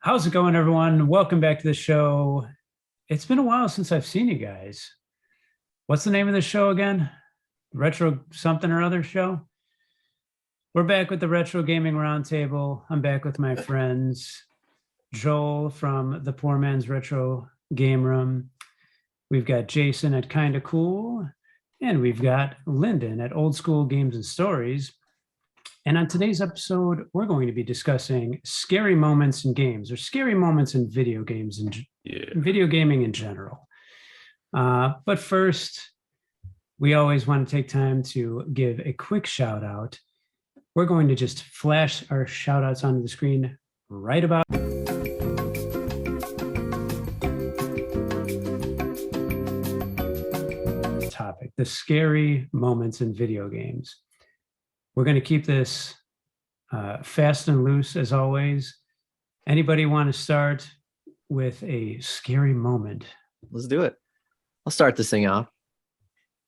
How's it going, everyone? Welcome back to the show. It's been a while since I've seen you guys. What's the name of the show again? Retro something or other show? We're back with the Retro Gaming Roundtable. I'm back with my friends, Joel from the Poor Man's Retro Game Room. We've got Jason at Kinda Cool, and we've got Lyndon at Old School Games and Stories. And on today's episode, we're going to be discussing scary moments in games or scary moments in video games and video gaming in general. But first, we always want to take time to give a quick shout out. We're going to just flash our shout outs onto the screen right about topic, the scary moments in video games. We're going to keep this fast and loose as always. Anybody want to start with a scary moment? Let's do it. I'll start this thing off.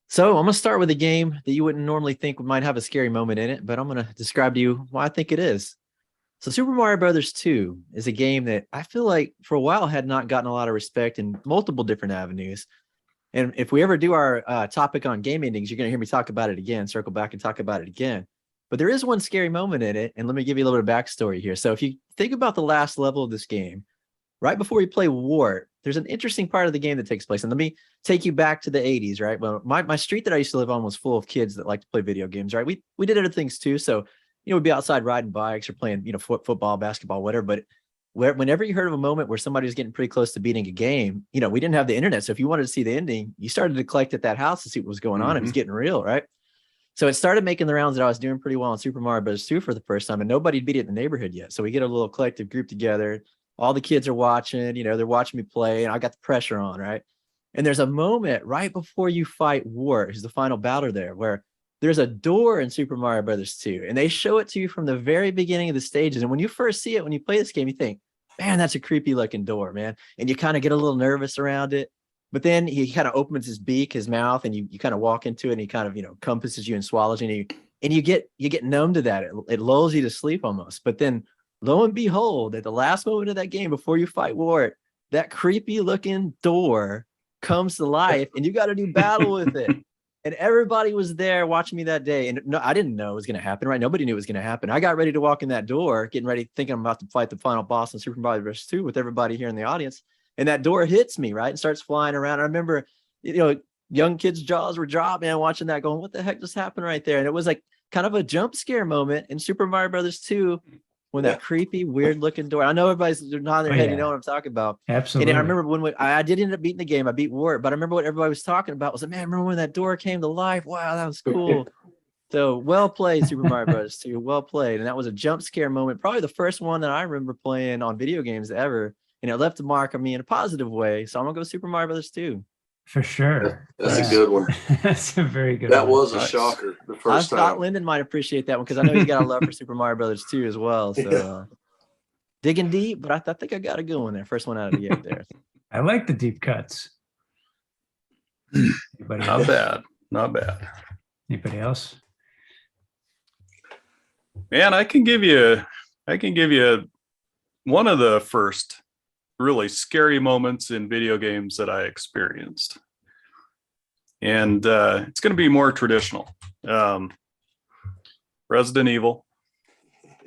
So I'm going to start with a game that you wouldn't normally think might have a scary moment in it, but I'm going to describe to you why I think it is. So Super Mario Brothers 2 is a game that I feel like for a while had not gotten a lot of respect in multiple different avenues. And if we ever do our topic on game endings, you're going to hear me talk about it again, circle back and talk about it again. But there is one scary moment in it, and let me give you a little bit of backstory here. So if you think about the last level of this game, right before you play Wart, there's an interesting part of the game that takes place. And let me take you back to the 80s, right? Well, my street that I used to live on was full of kids that like to play video games, right? We did other things too. So, we'd be outside riding bikes or playing, football, basketball, whatever. But whenever you heard of a moment where somebody was getting pretty close to beating a game, we didn't have the internet. So if you wanted to see the ending, you started to collect at that house to see what was going on. It was getting real, right? So it started making the rounds that I was doing pretty well in Super Mario Bros. 2 for the first time, and nobody beat it in the neighborhood yet. So we get a little collective group together. All the kids are watching, they're watching me play, and I got the pressure on, right? And there's a moment right before you fight Wart, who's the final battler there, where there's a door in Super Mario Bros. 2, and they show it to you from the very beginning of the stages. And when you first see it, when you play this game, you think, man, that's a creepy looking door, man. And you kind of get a little nervous around it. But then he kind of opens his beak, his mouth, and you kind of walk into it, and he kind of, compasses you and swallows you, and you get numb to that. It lulls you to sleep almost. But then lo and behold, at the last moment of that game, before you fight Wart, that creepy looking door comes to life, and you got to do battle with it. And everybody was there watching me that day. And no, I didn't know it was going to happen, right? Nobody knew it was going to happen. I got ready to walk in that door, getting ready, thinking I'm about to fight the final boss in Super Mario Bros. 2 with everybody here in the audience. And that door hits me, right? And starts flying around. I remember, young kids' jaws were dropping, watching that going, what the heck just happened right there? And it was like kind of a jump scare moment in Super Mario Brothers 2 when that creepy, weird looking door. I know everybody's nodding their head. You know what I'm talking about. Absolutely. And I remember when I did end up beating the game. I beat Wart, but I remember what everybody was talking about was like, man, remember when that door came to life? Wow, that was cool. So well played, Super Mario Bros. 2. Well played. And that was a jump scare moment. Probably the first one that I remember playing on video games ever. And it left a mark on me in a positive way. So I'm going to go Super Mario Brothers 2. For sure. That's a good one. That's a very good that one. was a shocker the first time. I thought Lyndon might appreciate that one because I know he's got a love for Super Mario Brothers 2 as well. So digging deep, but I think I got a good one there. First one out of the gate there. I like the deep cuts. Not bad. Not bad. Anybody else? Man, I can give you one of the first really scary moments in video games that I experienced. And it's going to be more traditional. Resident Evil.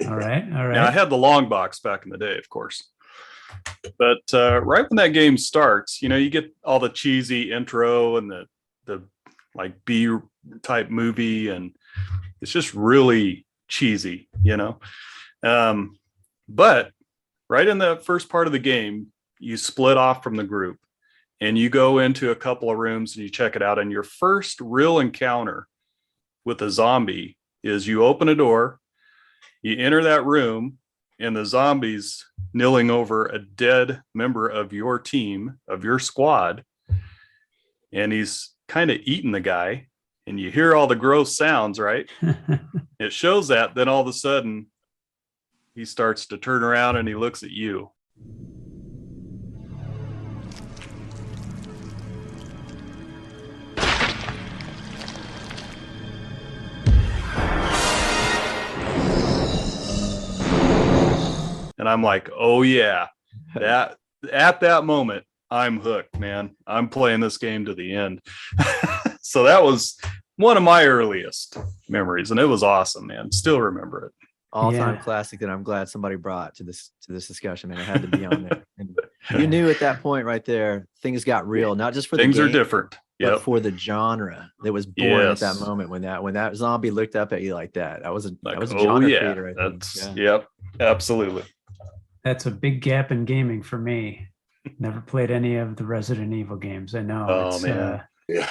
All right. Now, I had the long box back in the day, of course. But right when that game starts, you get all the cheesy intro and the like B type movie, and it's just really cheesy, But right in the first part of the game, you split off from the group and you go into a couple of rooms and you check it out. And your first real encounter with a zombie is you open a door, you enter that room, and the zombie's kneeling over a dead member of your team, of your squad. And he's kind of eating the guy, and you hear all the gross sounds, right? It shows that. Then all of a sudden, he starts to turn around and he looks at you. And I'm like, oh yeah, that at that moment, I'm hooked, man. I'm playing this game to the end. So that was one of my earliest memories, and it was awesome, man. Still remember it. All-time Yeah. classic that I'm glad somebody brought to this discussion, man. It had to be on there. And you knew at that point right there, things got real, not just for Things the are game, different. but Yep. for the genre that was born at that Yes. moment when that zombie looked up at you like that. That was a Like, a oh genre yeah, creator, I think. that's Yeah. yep, absolutely. That's a big gap in gaming for me. Never played any of the Resident Evil games. I know. Oh, it's man. Yeah.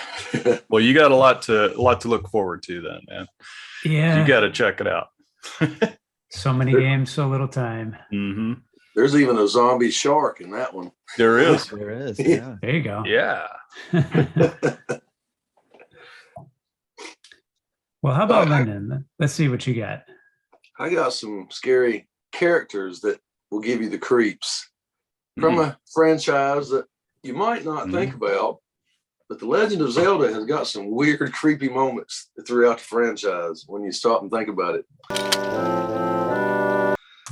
Well, you got a lot to look forward to then, man. yeah. You got to check it out. So many games, so little time. Hmm. There's even a zombie shark in that one. There is. There is. Yeah. There you go. Yeah. Well, how about Lyndon? Let's see what you got. I got some scary characters that will give you the creeps from a franchise that you might not think about, but The Legend of Zelda has got some weird, creepy moments throughout the franchise when you stop and think about it.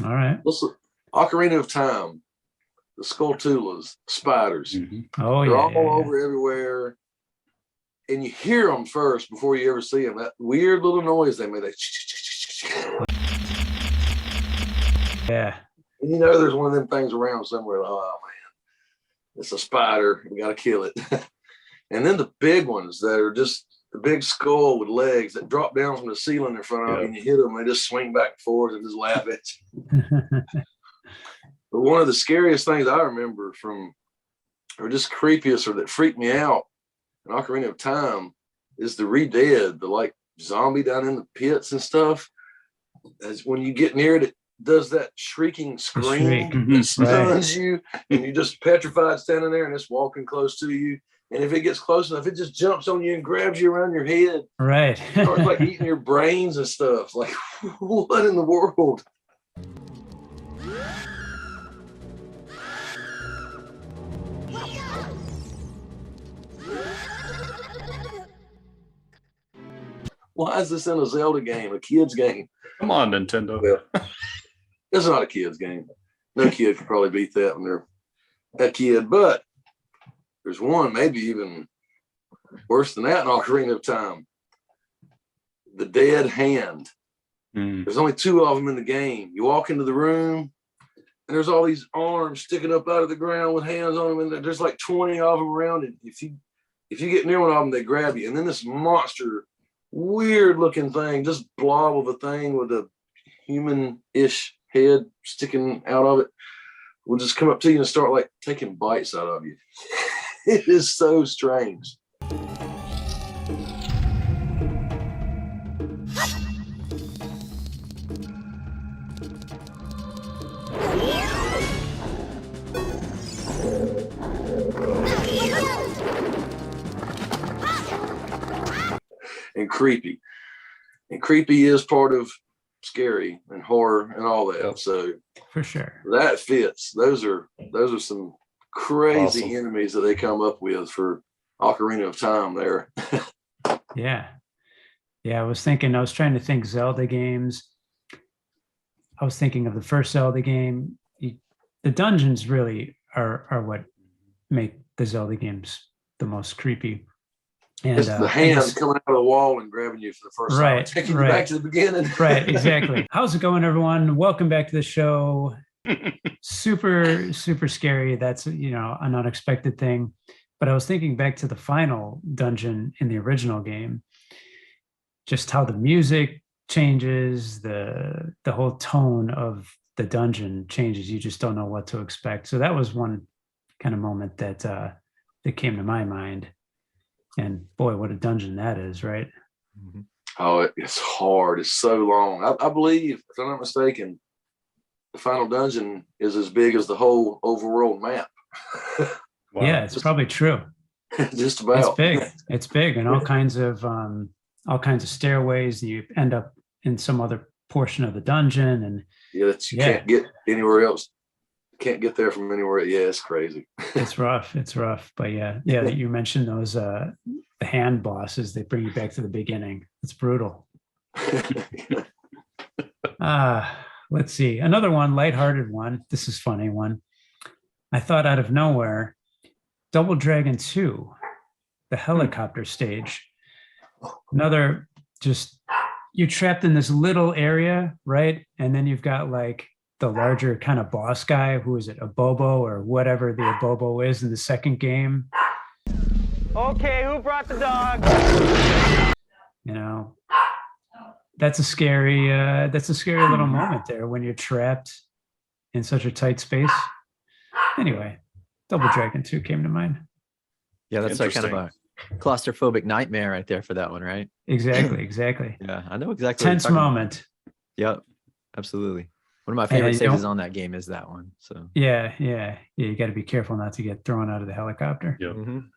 All right. Listen, Ocarina of Time, the Skulltulas, spiders, Oh, they're yeah. all over everywhere. And you hear them first before you ever see them. That weird little noise they make. Yeah. And you know there's one of them things around somewhere. Oh, man, it's a spider. We got to kill it. And then the big ones that are just the big skull with legs that drop down from the ceiling in front of you, and you hit them, they just swing back and forth and just laugh at you. But one of the scariest things I remember from, or just creepiest, or that freaked me out in Ocarina of Time, is the Re-Dead, the like zombie down in the pits and stuff. As when you get near it, it does that shrieking scream that stuns you, and you're just petrified standing there, and it's walking close to you. And if it gets close enough, it just jumps on you and grabs you around your head. Right. It's like eating your brains and stuff. Like, what in the world? Why is this in a Zelda game, a kid's game? Come on, Nintendo. Well, it's not a kid's game. No kid could probably beat that when they're that kid. But there's one, maybe even worse than that in Ocarina of Time. The Dead Hand. There's only two of them in the game. You walk into the room, and there's all these arms sticking up out of the ground with hands on them, and there's like 20 of them around. And if you get near one of them, they grab you. And then this monster, weird-looking thing, just blob of a thing with a human-ish head sticking out of it, will just come up to you and start like taking bites out of you. It is so strange. And creepy. And creepy is part of scary and horror and all that. So For sure. that fits. Those are some crazy Awesome. enemies that they come up with for Ocarina of Time there. Yeah. Yeah. I was trying to think Zelda games. I was thinking of the first Zelda game. The dungeons really are what make the Zelda games the most creepy. And It's the hand coming out of the wall and grabbing you for the first time, taking you back to the beginning. Right, exactly. How's it going, everyone? Welcome back to the show. Super, super scary. That's, an unexpected thing. But I was thinking back to the final dungeon in the original game, just how the music changes, the whole tone of the dungeon changes. You just don't know what to expect. So that was one kind of moment that came to my mind. And boy, what a dungeon that is, right? Oh, it's hard. It's so long. I believe, if I'm not mistaken, the final dungeon is as big as the whole overworld map. Wow. Yeah, it's probably true. Just about. It's big. It's big, and all kinds of stairways. And you end up in some other portion of the dungeon, and Yeah, that you can't get anywhere else. Can't get there from anywhere. Yeah, it's crazy. it's rough. It's rough. But yeah, you mentioned those the hand bosses. They bring you back to the beginning. It's brutal. let's see. Another one, lighthearted one. This is funny one. I thought out of nowhere, Double Dragon 2, the helicopter stage. Another, just you're trapped in this little area, right? And then you've got like the larger kind of boss guy. Who is it? A Bobo or whatever the Abobo is in the second game. Okay, who brought the dog? You know, that's a scary little moment there when you're trapped in such a tight space. Anyway, Double Dragon 2 came to mind. Yeah, that's like kind of a claustrophobic nightmare right there for that one, right? Exactly. Yeah, I know exactly. what you're Tense talking about. moment. Yep, absolutely. One of my favorite you stages don't- on that game is that one. So Yeah. You got to be careful not to get thrown out of the helicopter. Yep. Mhm.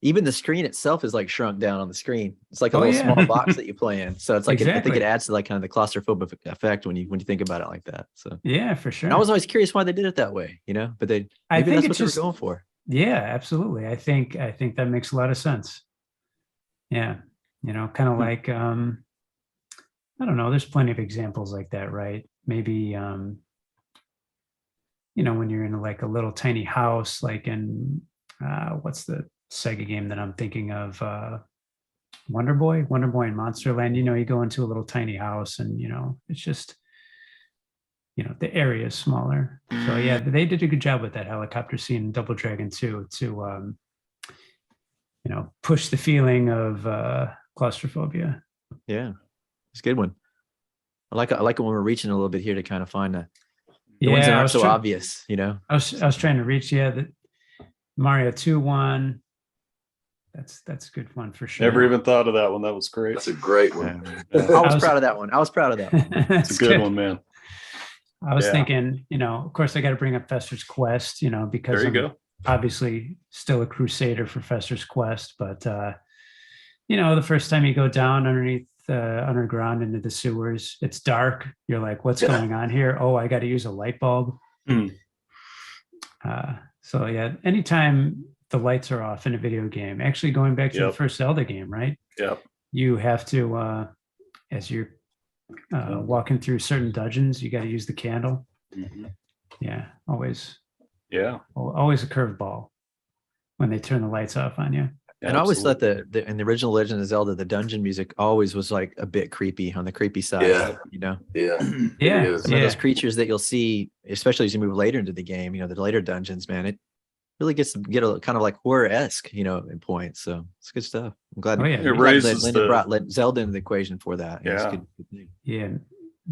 Even the screen itself is like shrunk down on the screen. It's like a Oh, little yeah. small box that you play in. So it's like I think Exactly. it adds to like kind of the claustrophobic effect when you think about it like that. So Yeah, for sure. and I was always curious why they did it that way, you know, but they I maybe think that's what it's they were just- going for. Yeah, absolutely. I think that makes a lot of sense. Yeah. Kind of like I don't know, there's plenty of examples like that, right? Maybe when you're in like a little tiny house, like in what's the Sega game that I'm thinking of? Wonder Boy and Monsterland. You go into a little tiny house and it's just the area is smaller. So yeah, they did a good job with that helicopter scene in Double Dragon 2 to push the feeling of claustrophobia. Yeah, it's a good one. I like it when we're reaching a little bit here to kind of find the Yeah, ones that I aren't was so try- obvious, you know. I was trying to reach the Mario 2 one. That's a good one for sure. Never even thought of that one. That was great. That's a great one. I was was- proud of that one. It's That's a good one, man. I was Yeah. thinking, of course, I got to bring up Fester's Quest, because There you I'm go. obviously still a crusader for Fester's Quest. But, the first time you go down underground into the sewers, it's dark. You're like, what's going on here? Oh, I got to use a light bulb. Hmm. So, yeah, anytime the lights are off in a video game, actually going back to the Yep. first Zelda game, right? Yep. You have to, as you're walking through certain dungeons, you got to use the candle. Mhm. Yeah, always Yeah. a curveball when they turn the lights off on you. And I always thought Absolutely. in the original Legend of Zelda, the dungeon music always was like a bit creepy on the creepy side. Yeah. You know, Yeah. Yeah, It is. some of those creatures that you'll see, especially as you move later into the game, the later dungeons, man, it really gets to get a kind of like horror-esque, in points. So it's good stuff. I'm glad. Oh, yeah. I'm It glad raises Lyndon the- brought Zelda into the equation for that. It's Yeah. good thing. Yeah.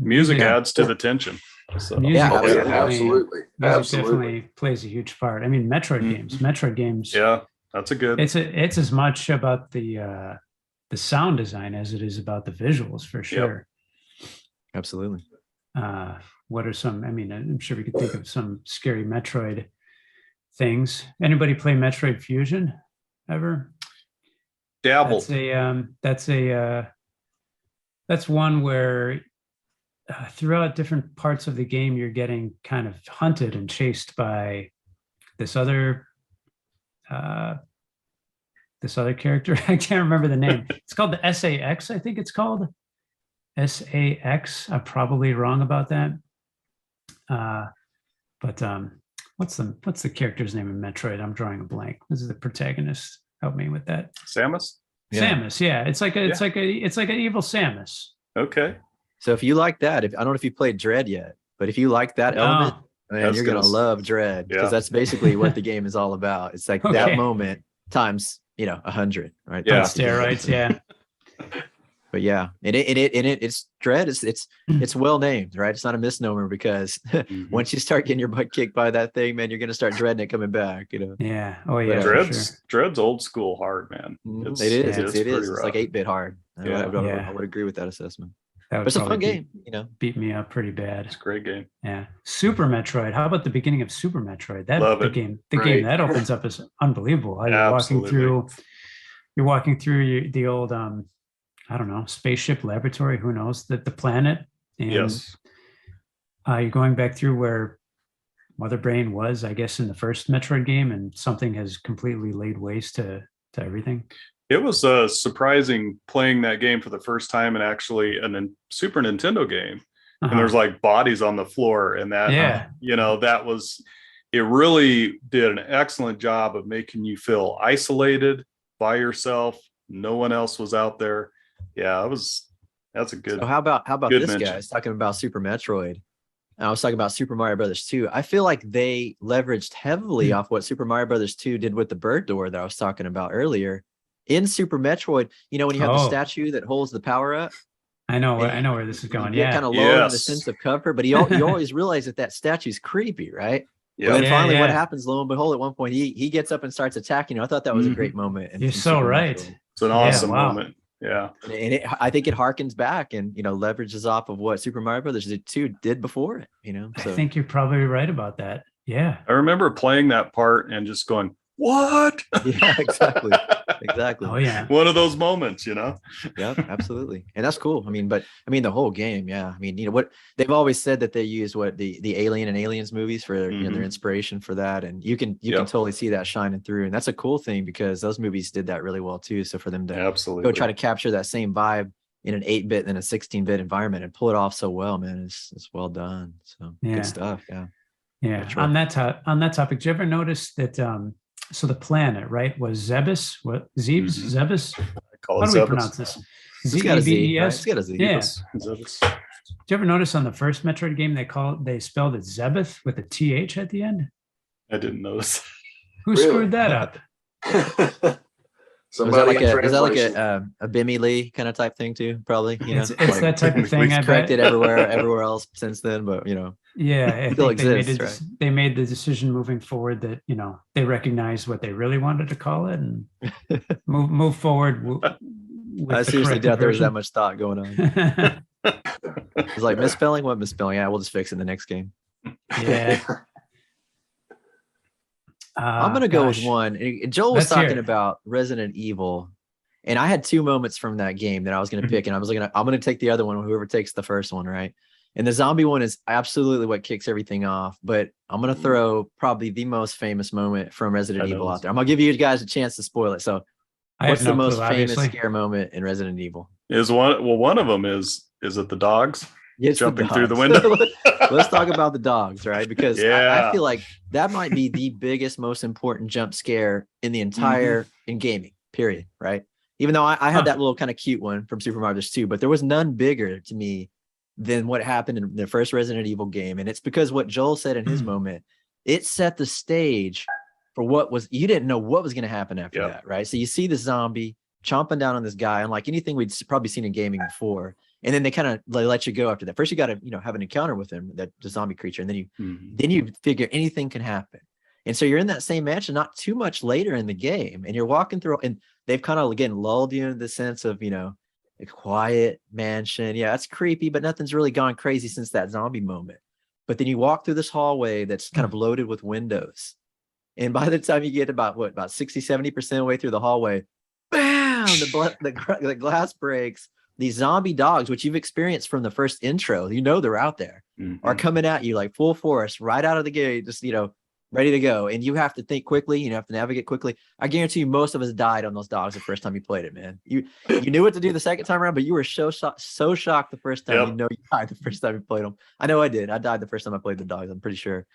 Music Yeah. adds to the tension. So Music Yeah, Oh, yeah, definitely- absolutely. Music Absolutely. definitely plays a huge part. I mean, Metroid games. yeah, that's a good. It's as much about the sound design as it is about the visuals for sure. Absolutely. What are some? I mean, I'm sure we could think of some scary Metroid things. Anybody play Metroid Fusion ever? Dabble. That's one where throughout different parts of the game, you're getting kind of hunted and chased by this other character. I can't remember the name. It's called the SAX, I think it's called. SAX. I'm probably wrong about that. But what's the character's name in Metroid? I'm drawing a blank. This is the protagonist. Help me with that. Samus. Yeah. Samus. Yeah, it's like an evil Samus. Okay. So if you like that, I don't know if you played Dread yet, but if you like that element, man, That's you're gonna gonna- love Dread because Yeah. that's basically what the game is all about. It's like Okay. that moment times 100, right? Yeah. On Throughout the game. steroids. Yeah. But yeah, it's Dread. It's well named, right? It's not a misnomer because Mhm. once you start getting your butt kicked by that thing, man, you're gonna start dreading it coming back. Yeah. Oh yeah. But, For sure. Dread's old school hard, man. It is. yeah, It pretty is. It's rough. like 8-bit hard. Yeah. I would agree with that assessment. That But would it's a fun probably game. Beat me up pretty bad. It's a great game. Yeah. Super Metroid. How about the beginning of Super Metroid? Love The it. game Great. that opens up is unbelievable. How Absolutely. you're walking through the old I don't know, spaceship laboratory, who knows, the planet. And Yes. you're going back through where Mother Brain was, I guess, in the first Metroid game, and something has completely laid waste to everything. It was surprising playing that game for the first time and actually a Super Nintendo game and there's like bodies on the floor, and that Yeah. that was, it really did an excellent job of making you feel isolated by yourself. No one else was out there. Yeah, that's a good. So how about good this mention. guy? He's talking about Super Metroid. And I was talking about Super Mario Brothers 2. I feel like they leveraged heavily off what Super Mario Brothers 2 did with the bird door that I was talking about earlier. In Super Metroid, when you have the statue that holds the power up. I know where this is going. You get Yeah. kind of lower in the Yes. sense of comfort, but you always realize that statue's creepy, right? Yeah. And then finally, what Yeah. happens? Lo and behold, at one point, he gets up and starts attacking. I thought that was a great moment. You're so right. It's an awesome moment. Yeah. And I think it harkens back and leverages off of what Super Mario Brothers 2 did before it. So. I think you're probably right about that. Yeah. I remember playing that part and just going, what? Yeah, exactly. Exactly. Oh yeah. One of those moments, Yeah, absolutely. And that's cool. But the whole game, yeah. What they've always said that they use the Alien and Aliens movies for their inspiration for that. And you can totally see that shining through. And that's a cool thing because those movies did that really well too. So for them to absolutely go try to capture that same vibe in an 8-bit and a 16-bit environment and pull it off so well, man, it's well done. So good stuff. Yeah. Yeah. Retro. On that topic, did you ever notice that so the planet, right, was Zebes? What Zebes? Zebes? call How it do we Zebes. pronounce this? It's got a Z, right? Z-E-B-E-S? It's got a Z. Yeah. Zebes. Did you ever notice on the first Metroid game they spelled it Zebeth with a TH at the end? I didn't notice. Who Really? screwed that up? Somebody in Was that like translation. a Bimmy Lee kind of type thing too? Probably. It's that type of thing. We've I corrected bet. everywhere else since then, but Yeah, I still think they made exists, they made the decision moving forward that they recognized what they really wanted to call it and move forward. With I the seriously corrected doubt there was that version. much thought going on. It's like misspelling. What misspelling? Yeah, we'll just fix it in the next game. Yeah. I'm gonna go with Gosh. one. And Joel was Let's hear talking it. about Resident Evil, and I had two moments from that game that I was gonna pick, and I'm gonna take the other one. Whoever takes the first one, right? And the zombie one is absolutely what kicks everything off. But I'm gonna throw probably the most famous moment from Resident I know Evil this. out there. I'm gonna give you guys a chance to spoil it. So, I what's have the no most clue, famous obviously. scare moment in Resident Evil? One of them is it the dogs It's the jumping through the dogs. window? Let's talk about the dogs, right? Because I Yeah. feel like that might be the biggest, most important jump scare in the entire in gaming, period. Right? Even though I had that little kind of cute one from Super Mario Bros. 2, but there was none bigger to me than what happened in the first Resident Evil game. And it's because what Joel said in his moment, it set the stage for you didn't know what was going to happen after that, right? So you see the zombie chomping down on this guy, unlike anything we'd probably seen in gaming before. And then they kind of let you go after that. First, you got to have an encounter with him, the zombie creature, and then you figure anything can happen. And so you're in that same mansion, not too much later in the game, and you're walking through, and they've kind of again lulled you into the sense of a quiet mansion. Yeah, it's creepy, but nothing's really gone crazy since that zombie moment. But then you walk through this hallway that's kind of loaded with windows, and by the time you get about 60-70% of the way through the hallway, bam! The glass breaks. These zombie dogs, which you've experienced from the first intro, they're out there, are coming at you like full force right out of the gate, just ready to go. And you have to think quickly, you have to navigate quickly. I guarantee you most of us died on those dogs the first time you played it, man. You knew what to do the second time around, but you were so shocked the first time. You died the first time you played them. I know I did. I died the first time I played the dogs, I'm pretty sure.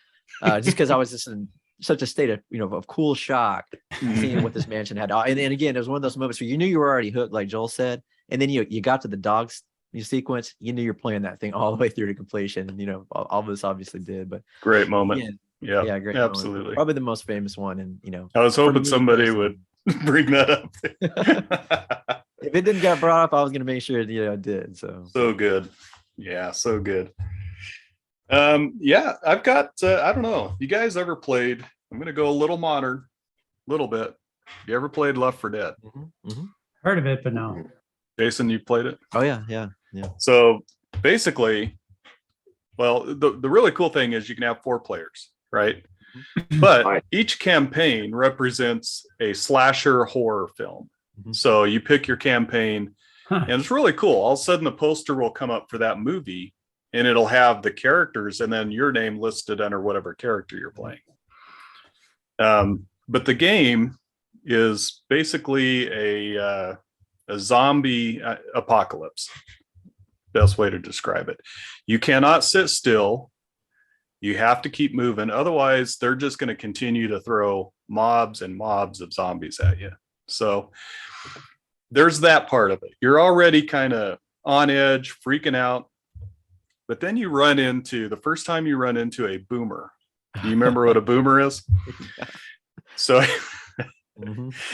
Just because I was just in such a state of cool shock seeing what this mansion had. And again, it was one of those moments where you knew you were already hooked, like Joel said. And then you got to the dogs sequence, you knew you're playing that thing all the way through to completion. And all of us obviously did, but Great moment. again, Yeah, great absolutely. moment. Probably the most famous one. And I was hoping me somebody personally. would bring that up. If it didn't get brought up, I was gonna make sure it did. So good. Yeah, so good. Yeah, I've got I don't know. You guys ever played? I'm gonna go a little modern, little bit. You ever played Left 4 Dead? Heard of it, but no. Jason, you played it? Oh yeah. So basically, well, the really cool thing is you can have 4 players, right? But each campaign represents a slasher horror film. So you pick your campaign, and it's really cool. All of a sudden, the poster will come up for that movie, and it'll have the characters and then your name listed under whatever character you're playing. But the game is basically a zombie apocalypse. best way to describe it. You cannot sit still. You have to keep moving. Otherwise, they're just going to continue to throw mobs and mobs of zombies at you. So there's that part of it. You're already kind of on edge, freaking out. But then you run into, the first time you run into a boomer. Do you remember what a boomer is? So,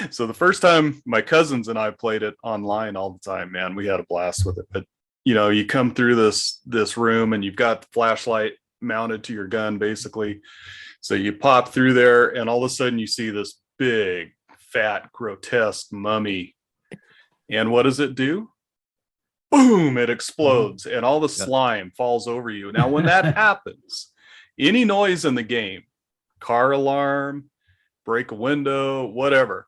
so the first time my cousins and I played it online all the time, man, we had a blast with it. But you know, you come through this room and you've got the flashlight mounted to your gun, basically. So you pop through there, and all of a sudden you see this big, fat, grotesque mummy. And what does it do? Boom! It explodes, and all the slime falls over you. Now, when that happens, any noise in the game, car alarm, break a window, whatever,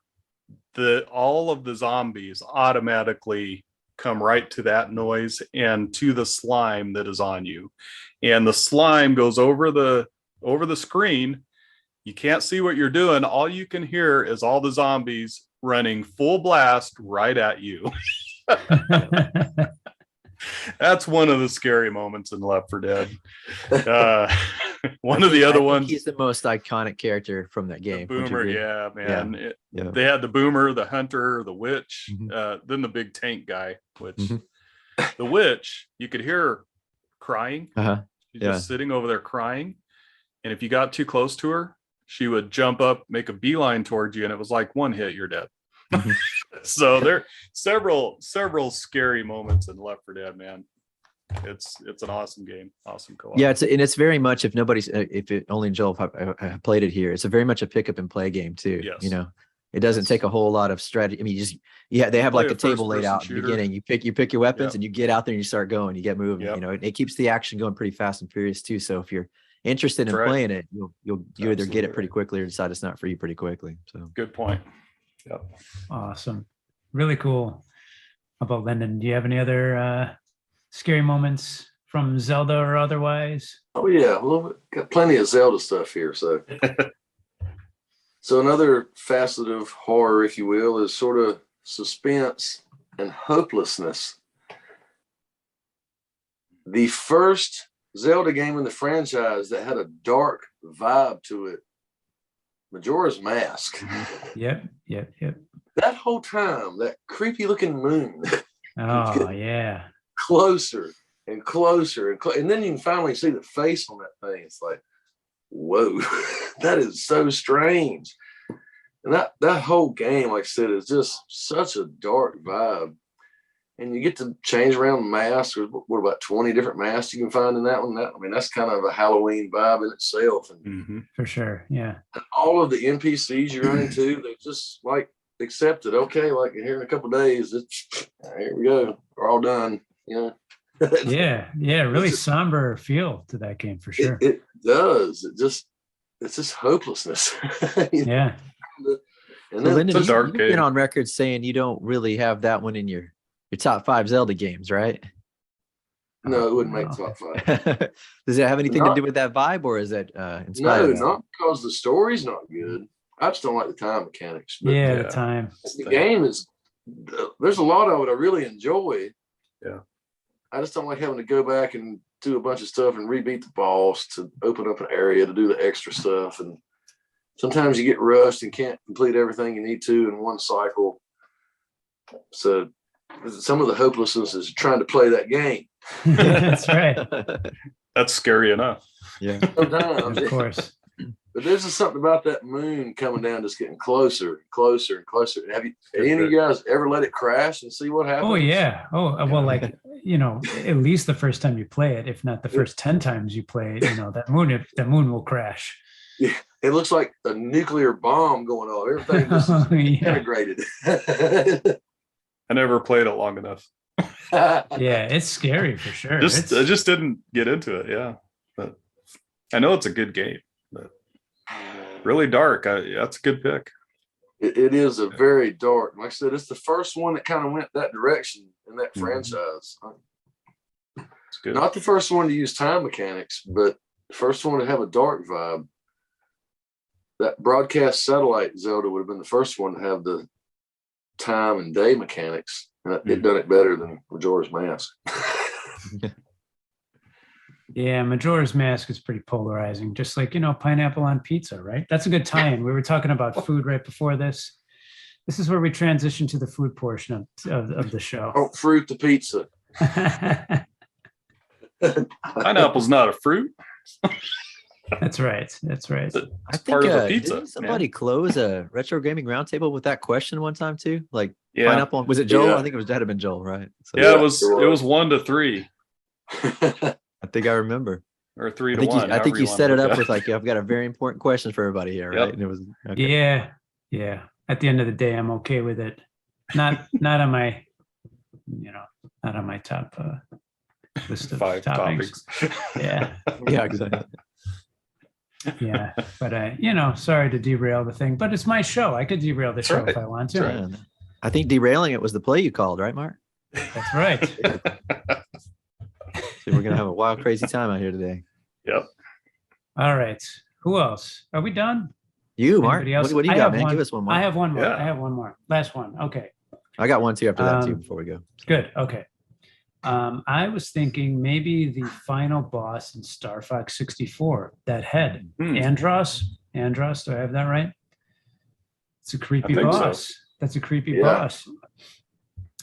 all of the zombies automatically come right to that noise and to the slime that is on you. And the slime goes over the screen. You can't see what you're doing. All you can hear is all the zombies running full blast right at you. That's one of the scary moments in Left 4 Dead. One of the other ones. He's the most iconic character from that game. Boomer, yeah, man. Yeah. They had the boomer, the hunter, the witch, then the big tank guy, which the witch, you could hear her crying. She's just sitting over there crying. And if you got too close to her, she would jump up, make a beeline towards you, and it was like one hit, you're dead. So there are several scary moments in Left 4 Dead, man. It's an awesome game, awesome co-op. Yeah, it's very much, if only Joel have played it here, it's a very much a pick up and play game too. Yes. You know, it doesn't take a whole lot of strategy. I mean, they have like a table laid out in the beginning. You pick your weapons and you get out there and you start going, you get moving. You know, it keeps the action going pretty fast and furious too. So if you're interested in playing it, you either get it pretty quickly or decide it's not for you pretty quickly. So good point. Yep. Awesome. Really cool. How about Lyndon? Do you have any other scary moments from Zelda or otherwise? Oh yeah, well, got plenty of Zelda stuff here. So, so another facet of horror, if you will, is sort of suspense and hopelessness. The first Zelda game in the franchise that had a dark vibe to it, Majora's Mask. Yep. That whole time, that creepy looking moon. Oh yeah. Closer and closer and then you can finally see the face on that thing. It's like, whoa, that is so strange. And that whole game, like I said, is just such a dark vibe. And you get to change around masks. What about 20 different masks you can find in that one? I mean, that's kind of a Halloween vibe in itself. And for sure, yeah. All of the NPCs you run into, they just like accept it. Okay, like here in a couple of days, here we go. We're all done. You know. yeah, really somber feel to that game for sure. It does. It's just hopelessness. Yeah. And then Lyndon, it's a dark you've been game. on record saying you don't really have that one in your top 5 Zelda games, right? No, it wouldn't make top 5. Does it have anything to do with that vibe, or is it inspired? No, not because the story's not good. I just don't like the time mechanics. But the time. the game is, there's a lot of it I really enjoy. Yeah. I just don't like having to go back and do a bunch of stuff and rebeat the boss to open up an area to do the extra stuff. And sometimes you get rushed and can't complete everything you need to in one cycle. So some of the hopelessness is trying to play that game. That's right. That's scary enough. Yeah. Sometimes. Of course. But there's just something about that moon coming down, just getting closer, closer, and closer. Have any of you guys ever let it crash and see what happens? Oh yeah. Oh well, like at least the first time you play it, if not the first 10 times you play it, that moon will crash. Yeah, it looks like a nuclear bomb going off. Everything just integrated. I never played it long enough. Yeah, it's scary for sure. I just didn't get into it. Yeah, but I know it's a good game. But really dark. That's a good pick. It is a very dark. Like I said, it's the first one that kind of went that direction in that franchise. It's good. Not the first one to use time mechanics, but the first one to have a dark vibe. That broadcast satellite Zelda would have been the first one to have the time and day mechanics. And it done it better than Majora's Mask. Yeah, Majora's Mask is pretty polarizing, just like, pineapple on pizza, right? That's a good tie-in. We were talking about food right before this. This is where we transition to the food portion of the show. Don't fruit the pizza. Pineapple's not a fruit. That's right. That's right. I It's think part of a pizza. didn't somebody close a retro gaming roundtable with that question one time too? Like Yeah. pineapple. Was it Joel? Yeah. I think it had been Joel, right? So Yeah, Yeah, it was you're right. 1-3 I think I remember. or 3-1. I think however you wanna set it look up at with like, I've got a very important question for everybody here, right? Yep. And it was okay. Yeah. At the end of the day, I'm okay with it. Not on my, not on my top list of 5 toppings. topics. Yeah. Yeah, exactly. Yeah. But sorry to derail the thing, but it's my show. I could derail the That's show right. if I want to. That's right. Yeah. I think derailing it was the play you called, right, Mark? That's right. So we're gonna have a wild, crazy time out here today. Yep. All right. Who else? Are we done? You, Mark, Anybody else? what do you I got, have man? one. Give us one more. I have one more. Yeah. I have one more. Last one. Okay. I got one too after that too Um, before we go. Good. Okay. I was thinking maybe the final boss in Star Fox 64, that head, Hmm. Andros. Andros, do I have that right? It's a creepy think so. boss. That's a creepy Yeah. boss.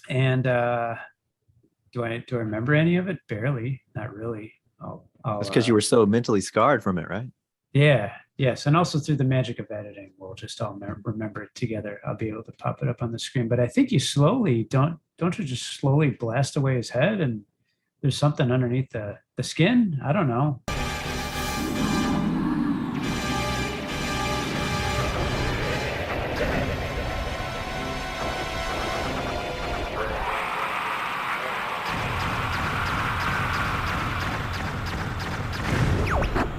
And do I remember any of it? Barely. Not really. That's because you were so mentally scarred from it, right? Yeah. Yes. And also through the magic of editing, we'll just all remember it together. I'll be able to pop it up on the screen. But I think you slowly don't you just slowly blast away his head and there's something underneath the skin? I don't know.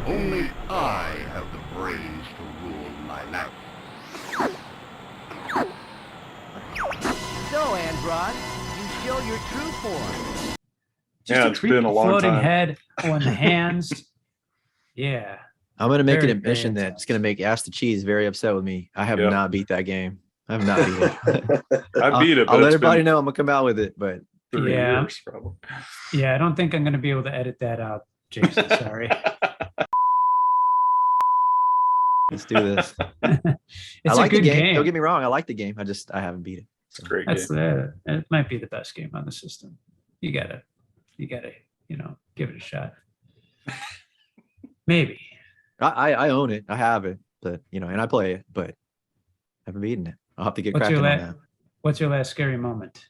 Only I have the brains to rule my life. So, Andron, you show your true form. Just Yeah, a it's been creepy a long floating time. head on the hands. Yeah. I'm gonna make Very, an admission very that's gonna make Ask the Cheese very upset with me. I have Yep. not beat that game. I have not beat it. I beat it, but I'll let it's everybody been know I'm gonna come out with it, but 3 Yeah. years probably. Yeah. I don't think I'm going to be able to edit that out, Jason. Sorry. let's do this. It's I like a good the game. game. Don't get me wrong. I like the game. I haven't beat it. It's a great That's game. it might be the best game on the system. You gotta, give it a shot. Maybe. I own it. I have it, but and I play it, but I haven't beaten it. I'll have to get What's cracking your on la- that. What's your last scary moment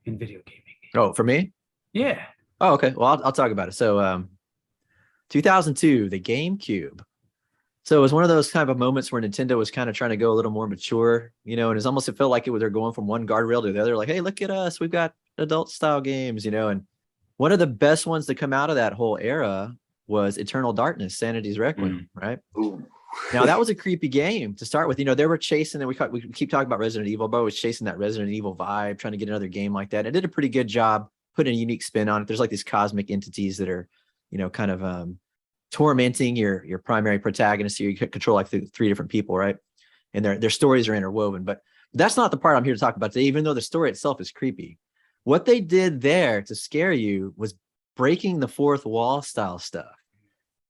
in video gaming? Oh, for me? Yeah. Oh, okay. Well, I'll talk about it. So, 2002, the GameCube. So it was one of those kind of moments where Nintendo was kind of trying to go a little more mature, and it felt like they're going from one guardrail to the other. Like, hey, look at us, we've got adult style games, And one of the best ones to come out of that whole era was Eternal Darkness, Sanity's Requiem, right? Ooh. Now that was a creepy game to start with. They were chasing, and we keep talking about Resident Evil, but was chasing that Resident Evil vibe, trying to get another game like that. It did a pretty good job putting a unique spin on it. There's like these cosmic entities that are, kind of tormenting your primary protagonist. So you control like 3 different people, right? And their stories are interwoven. But that's not the part I'm here to talk about today, even though the story itself is creepy. What they did there to scare you was breaking the fourth wall style stuff.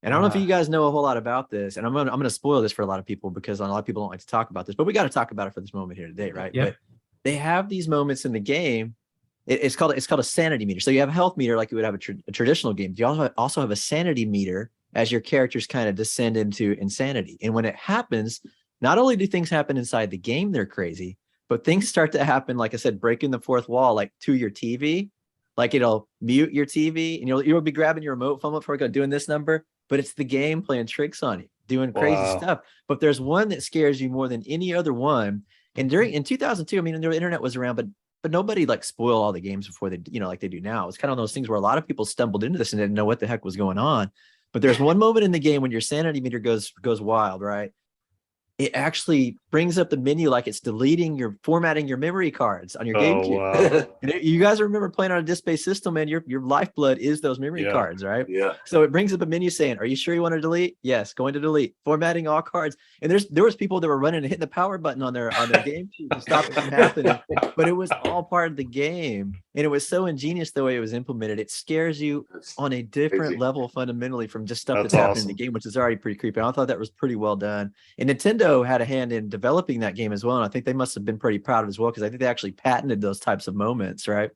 And I don't know if you guys know a whole lot about this, and I'm gonna spoil this for a lot of people because a lot of people don't like to talk about this, but we got to talk about it for this moment here today, right? Yep. But they have these moments in the game. It's called a sanity meter. So you have a health meter like you would have a traditional game. You also have a sanity meter as your characters kind of descend into insanity. And when it happens, not only do things happen inside the game, they're crazy, but things start to happen, like I said, breaking the fourth wall, like to your TV. Like it'll mute your TV, and you'll be grabbing your remote phone before doing this number. But it's the game playing tricks on you, doing crazy Wow. stuff. But there's one that scares you more than any other one. And in 2002, the internet was around, but nobody like spoiled all the games before they, like they do now. It's kind of those things where a lot of people stumbled into this and didn't know what the heck was going on. But there's one moment in the game when your sanity meter goes wild, right? It actually brings up the menu like it's formatting your memory cards on your GameCube. Wow. And you guys remember playing on a disc-based system, man, your lifeblood is those memory Yeah. cards, right? Yeah. So it brings up a menu saying, are you sure you want to delete? Yes, going to delete, formatting all cards. And there was people that were running and hitting the power button on their GameCube to stop it from happening. But it was all part of the game. And it was so ingenious the way it was implemented. It scares you It's on a different crazy. level fundamentally from just stuff That's that's happening in awesome. the game, which is already pretty creepy. I thought that was pretty well done. And Nintendo had a hand in developing that game as well. And I think they must have been pretty proud of it as well, because I think they actually patented those types of moments, right?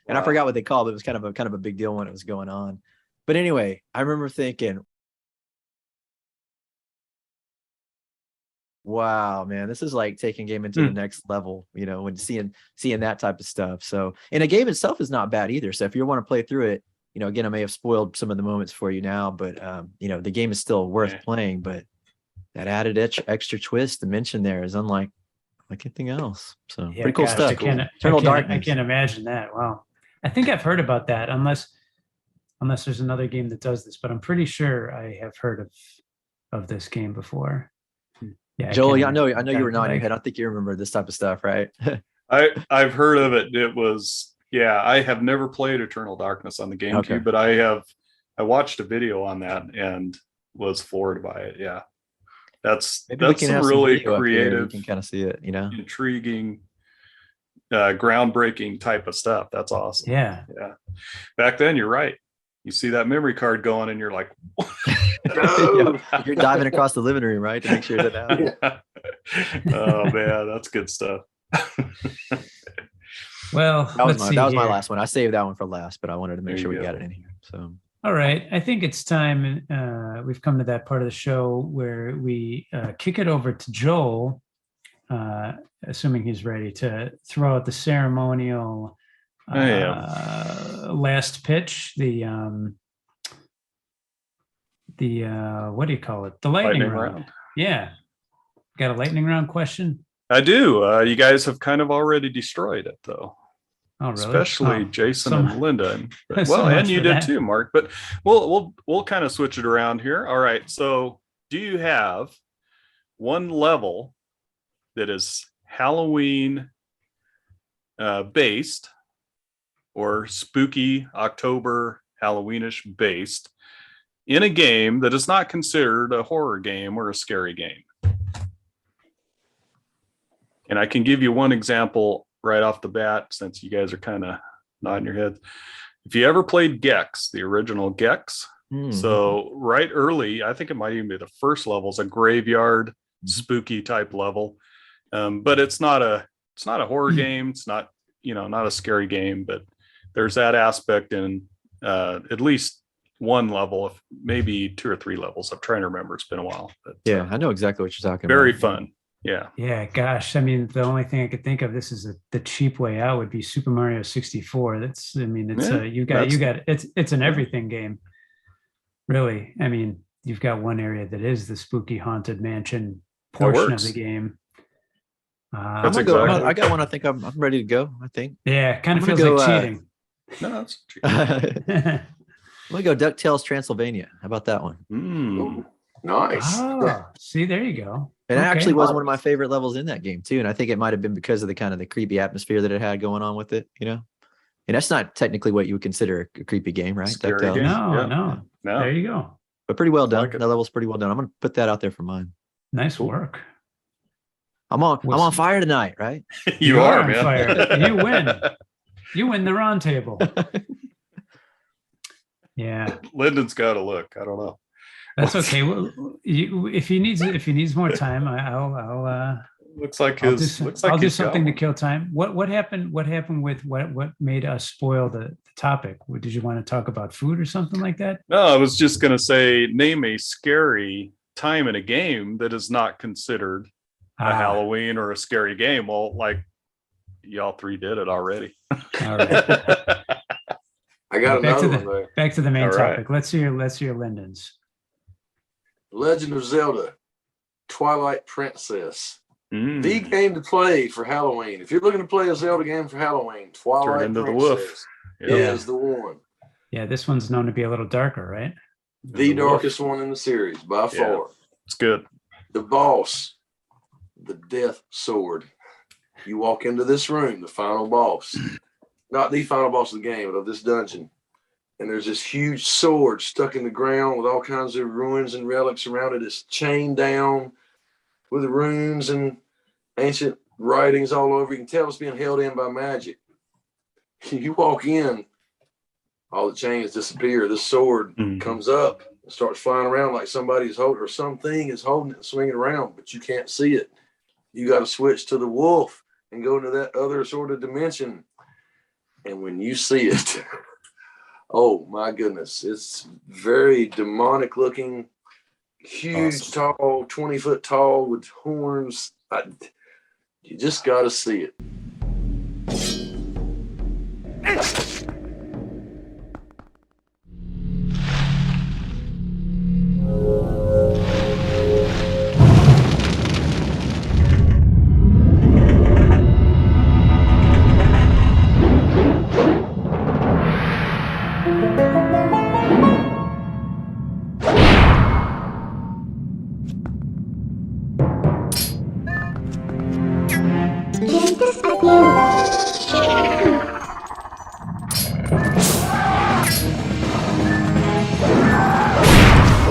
And I Wow. forgot what they called it. It was kind of a big deal when it was going on. But anyway, I remember thinking, wow, man, this is like taking game into the next level, you know, when seeing that type of stuff. So, and the game itself is not bad either. So if you want to play through it, you know, again, I may have spoiled some of the moments for you now, but you know, the game is still worth playing. But that added extra twist dimension there is unlike anything else. So Yeah, pretty cool gosh, stuff. Eternal I Darkness. can't imagine that. Wow. I think I've heard about that, unless there's another game that does this, but I'm pretty sure I have heard of this game before. Yeah, Joel, can't I know imagine you were nodding your like- head. I think you remember this type of stuff, right? I've heard of it. It was, yeah, I have never played Eternal Darkness on the GameCube, Okay. but I watched a video on that and was floored by it. Yeah. That's Maybe we can some have really some video up here. You creative, can kind of see it, you know. intriguing, groundbreaking type of stuff. That's awesome. Yeah. Yeah. Back then, you're right. You see that memory card going and you're like, No. Yeah, you're diving across the living room, right, to make sure that happens. oh man, that's good stuff. Well, That was let's my see my here. last one. I saved that one for last, but I wanted to make There sure you we go. got it in here. So All right. I think it's time. We've come to that part of the show where we kick it over to Joel, assuming he's ready to throw out the ceremonial I am. last pitch. What do you call it? The lightning round. Yeah. Got a lightning round question? I do. You guys have kind of already destroyed it, though. Oh, really? Especially Oh, Jason so- and Linda. so Well, much and you for did that. too, Mark. But we'll kind of switch it around here. All right. So, do you have one level that is Halloween based or spooky October Halloweenish based in a game that is not considered a horror game or a scary game? And I can give you one example right off the bat, since you guys are kind of nodding your heads. If you ever played Gex, the original Gex, so right early, I think it might even be the first level, is a graveyard spooky type level. But it's not a horror game. It's not, not a scary game, but there's that aspect in at least one level, if maybe 2 or 3 levels. I'm trying to remember. It's been a while. But, yeah, I know exactly what you're talking very about. fun. Yeah. Yeah, gosh. I mean, the only thing I could think of, this is the cheap way out, would be Super Mario 64. It's Yeah, it's an everything game. Really. I mean, you've got one area that is the spooky haunted mansion portion of works. the game. That's I'm gonna go. exactly- I got one. I think I'm ready to go. I think. Yeah, kind of I'm feels gonna like go, cheating. No, that's I'm gonna go DuckTales Transylvania. How about that one? Ooh, nice. Oh, see, there you go. And it Okay. actually was one of my favorite levels in that game too. And I think it might have been because of the kind of the creepy atmosphere that it had going on with it, And that's not technically what you would consider a creepy game, right? Scary DuckTales. game. No, Yeah. no. no. There you go. But pretty well done. like it. That level's pretty well done. I'm gonna put that out there for mine. Nice Cool. work. I'm on Was- fire tonight, right? You are, on man. fire. You win. You win the round table. Yeah, Lyndon's got to look. I don't know. that's okay. Well, if he needs more time, I'll Looks like I'll his. do, looks like I'll do he's got something to one. kill time. What happened with what made us spoil the topic? Did you want to talk about food or something like that? No, I was just gonna say, name a scary time in a game that is not considered a Ah, Halloween or a scary game. Well, like y'all 3 did it already. all right. I got Back to another one there. Back to the main All right. topic. Let's hear Lyndon's. Legend of Zelda, Twilight Princess. Mm. The game to play for Halloween. If you're looking to play a Zelda game for Halloween, Twilight into the Princess wolf. Yeah. is the one. Yeah, this one's known to be a little darker, right? The wolf. darkest one in the series by Yeah. far. It's good. The boss, the Death Sword. You walk into this room, the final boss, not the final boss of the game, but of this dungeon. And there's this huge sword stuck in the ground with all kinds of ruins and relics around it. It's chained down with runes and ancient writings all over. You can tell it's being held in by magic. You walk in, all the chains disappear. This sword Mhm. comes up and starts flying around like somebody's holding or something is holding it and swinging around, but you can't see it. You got to switch to the wolf and go into that other sort of dimension. And when you see it, oh my goodness, it's very demonic looking, huge, Awesome. tall, 20-foot tall with horns. You just got to see it.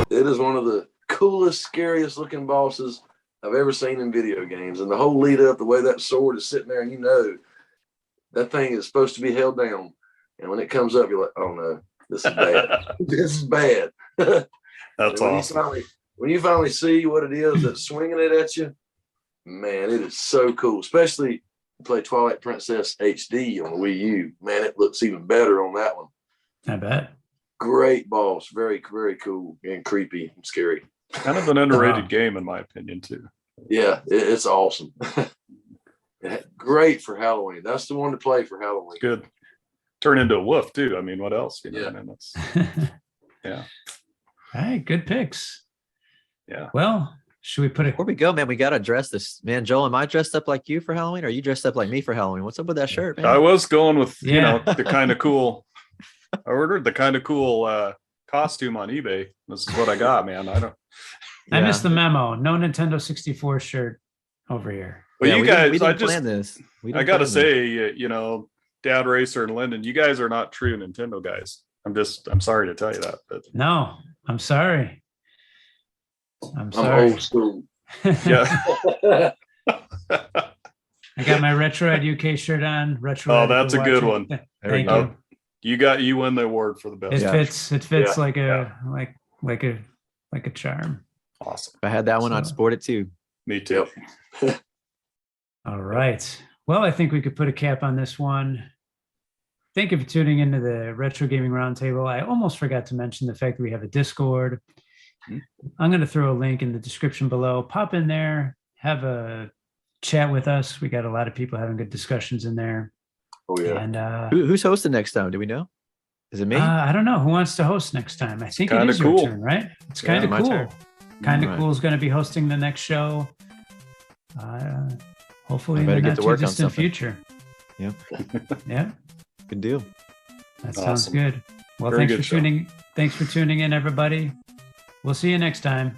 It is one of the coolest, scariest looking bosses I've ever seen in video games. And the whole lead up, the way that sword is sitting there, and you know that thing is supposed to be held down. And when it comes up, you're like, oh no, this is bad. This is bad. That's when awesome. When you finally see what it is that's swinging it at you, man, it is so cool. Especially you play Twilight Princess HD on the Wii U. Man, it looks even better on that one. I bet. Great boss. Very, very cool and creepy and scary. Kind of an underrated game, in my opinion, too. Yeah, it's awesome. Great for Halloween. That's the one to play for Halloween. Good. Turn into a wolf, too. I mean, what else? You know, Yeah. and that's, yeah. All right, good picks. Yeah. Well, should we put Before we go, man, we got to address this. Man, Joel, am I dressed up like you for Halloween? Or are you dressed up like me for Halloween? What's up with that shirt, man? I was going with, you Yeah. know, the kind of cool, I ordered the kind of cool costume on eBay. This is what I got, man. I I missed the memo. No Nintendo 64 shirt over here. Well, Yeah, you we didn't- guys, we I didn't just, plan this. We I didn't got to plan this. say, you know, Dad Racer and Lyndon, you guys are not true Nintendo guys. I'm sorry to tell you that. But No, I'm sorry. I'm I'm sorry. old school. yeah. I got my Retro Ed UK shirt on. Retro. Oh, Ed, that's if a you're good watching. one. Thank go. you. You win the award for the best. It Yeah. fits. It fits Yeah. like a like a charm. Awesome. If I had that one, I'd So- sport it too. Me too. All right. Well, I think we could put a cap on this one. Thank you for tuning into the Retro Gaming Roundtable. I almost forgot to mention the fact that we have a Discord. Mhm. I'm going to throw a link in the description below. Pop in there, have a chat with us. We got a lot of people having good discussions in there. Oh yeah. And Who's hosting next time? Do we know? Is it me? I don't know who wants to host next time. I think it kinda is your cool. turn, right? It's Yeah, kind of my cool. turn. Kind of Alright. cool is going to be hosting the next show. Hopefully I in the better get not to too work on distant something. future. Yeah. Yeah. Good deal. That sounds Awesome. good. Well, Very thanks good for show. tuning. Thanks for tuning in, everybody. We'll see you next time.